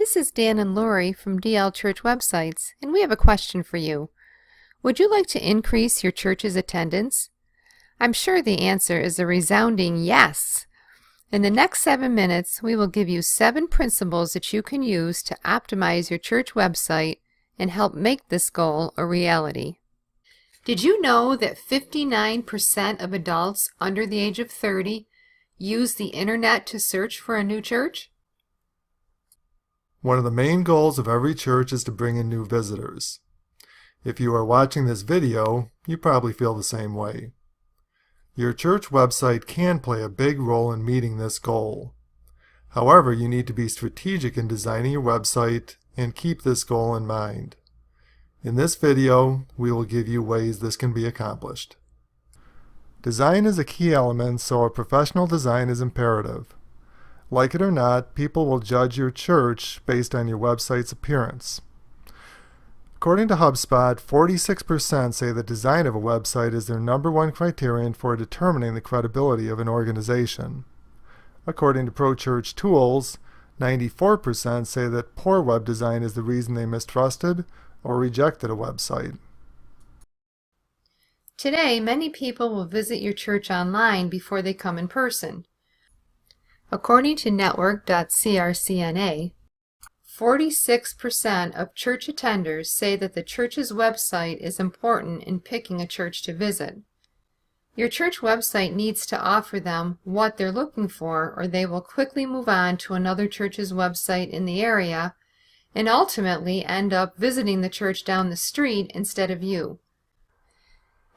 This is Dan and Lori from DL Church Websites, and we have a question for you. Would you like to increase your church's attendance? I'm sure the answer is a resounding yes. In the next 7 minutes, we will give you 7 principles that you can use to optimize your church website and help make this goal a reality. Did you know that 59% of adults under the age of 30 use the internet to search for a new church? One of the main goals of every church is to bring in new visitors. If you are watching this video, you probably feel the same way. Your church website can play a big role in meeting this goal. However, you need to be strategic in designing your website and keep this goal in mind. In this video, we will give you ways this can be accomplished. Design is a key element, so a professional design is imperative. Like it or not, people will judge your church based on your website's appearance. According to HubSpot, 46% say the design of a website is their #1 criterion for determining the credibility of an organization. According to ProChurch Tools, 94% say that poor web design is the reason they mistrusted or rejected a website. Today, many people will visit your church online before they come in person. According to Network.crcna, 46% of church attenders say that the church's website is important in picking a church to visit. Your church website needs to offer them what they're looking for, or they will quickly move on to another church's website in the area and ultimately end up visiting the church down the street instead of you.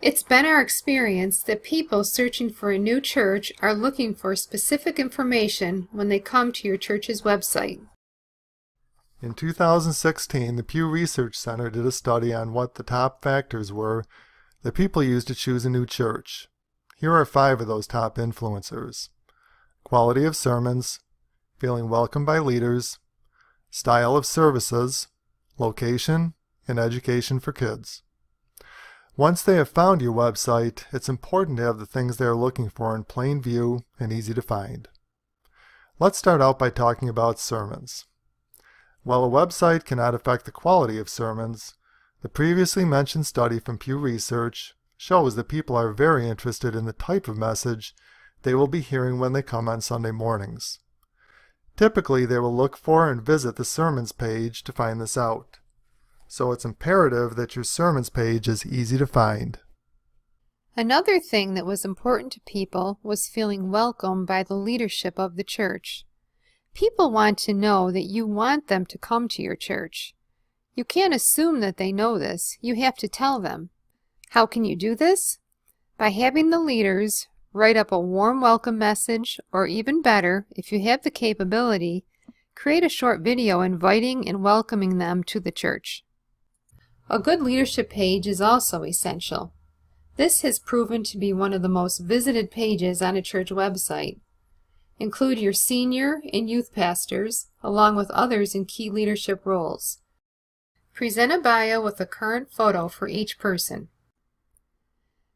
It's been our experience that people searching for a new church are looking for specific information when they come to your church's website. In 2016, the Pew Research Center did a study on what the top factors were that people use to choose a new church. Here are 5 of those top influencers: quality of sermons, feeling welcomed by leaders, style of services, location, and education for kids. Once they have found your website, it's important to have the things they are looking for in plain view and easy to find. Let's start out by talking about sermons. While a website cannot affect the quality of sermons, the previously mentioned study from Pew Research shows that people are very interested in the type of message they will be hearing when they come on Sunday mornings. Typically, they will look for and visit the sermons page to find this out. So it's imperative that your sermons page is easy to find. Another thing that was important to people was feeling welcomed by the leadership of the church. People want to know that you want them to come to your church. You can't assume that they know this. You have to tell them. How can you do this? By having the leaders write up a warm welcome message, or even better, if you have the capability, create a short video inviting and welcoming them to the church. A good leadership page is also essential. This has proven to be one of the most visited pages on a church website. Include your senior and youth pastors, along with others in key leadership roles. Present a bio with a current photo for each person.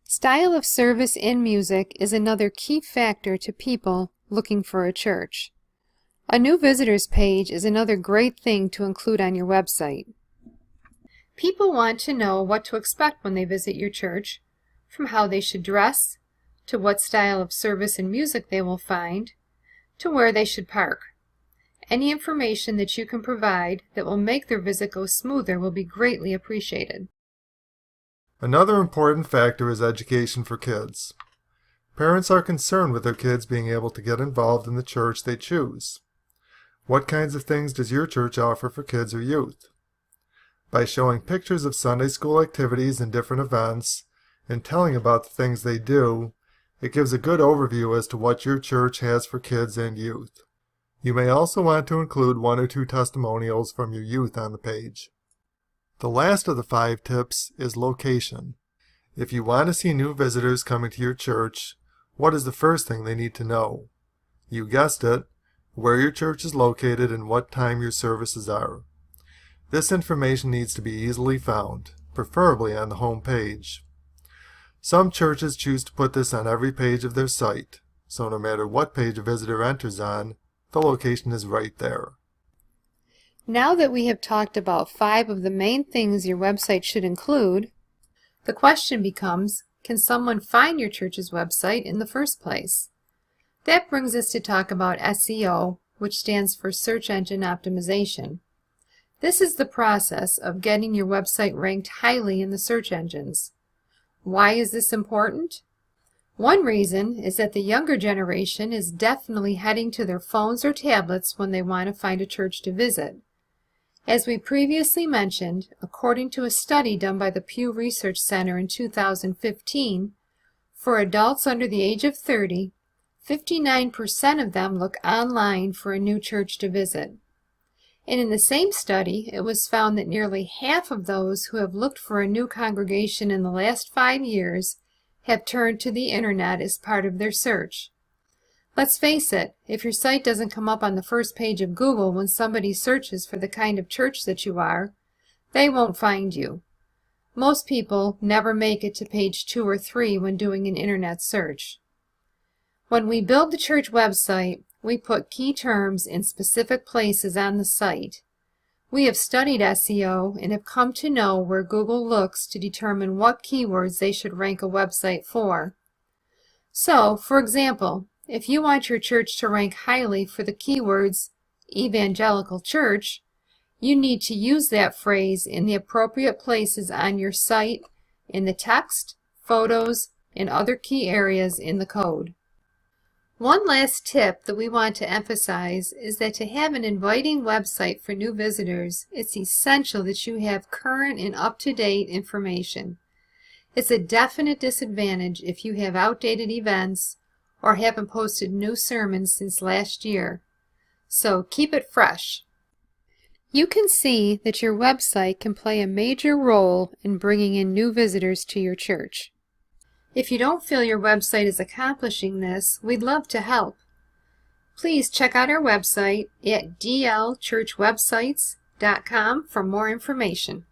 Style of service and music is another key factor to people looking for a church. A new visitors page is another great thing to include on your website. People want to know what to expect when they visit your church, from how they should dress, to what style of service and music they will find, to where they should park. Any information that you can provide that will make their visit go smoother will be greatly appreciated. Another important factor is education for kids. Parents are concerned with their kids being able to get involved in the church they choose. What kinds of things does your church offer for kids or youth? By showing pictures of Sunday school activities and different events, and telling about the things they do, it gives a good overview as to what your church has for kids and youth. You may also want to include 1 or 2 testimonials from your youth on the page. The last of the 5 tips is location. If you want to see new visitors coming to your church, what is the first thing they need to know? You guessed it, where your church is located and what time your services are. This information needs to be easily found, preferably on the home page. Some churches choose to put this on every page of their site, so no matter what page a visitor enters on, the location is right there. Now that we have talked about 5 of the main things your website should include, the question becomes, can someone find your church's website in the first place? That brings us to talk about SEO, which stands for Search Engine Optimization. This is the process of getting your website ranked highly in the search engines. Why is this important? One reason is that the younger generation is definitely heading to their phones or tablets when they want to find a church to visit. As we previously mentioned, according to a study done by the Pew Research Center in 2015, for adults under the age of 30, 59% of them look online for a new church to visit. And in the same study, it was found that nearly half of those who have looked for a new congregation in the last 5 years have turned to the internet as part of their search. Let's face it, if your site doesn't come up on the first page of Google when somebody searches for the kind of church that you are, they won't find you. Most people never make it to page 2 or 3 when doing an internet search. When we build the church website, we put key terms in specific places on the site. We have studied SEO and have come to know where Google looks to determine what keywords they should rank a website for. So, for example, if you want your church to rank highly for the keywords evangelical church, you need to use that phrase in the appropriate places on your site, in the text, photos, and other key areas in the code. One last tip that we want to emphasize is that to have an inviting website for new visitors, it's essential that you have current and up-to-date information. It's a definite disadvantage if you have outdated events or haven't posted new sermons since last year. So keep it fresh. You can see that your website can play a major role in bringing in new visitors to your church. If you don't feel your website is accomplishing this, we'd love to help. Please check out our website at dlchurchwebsites.com for more information.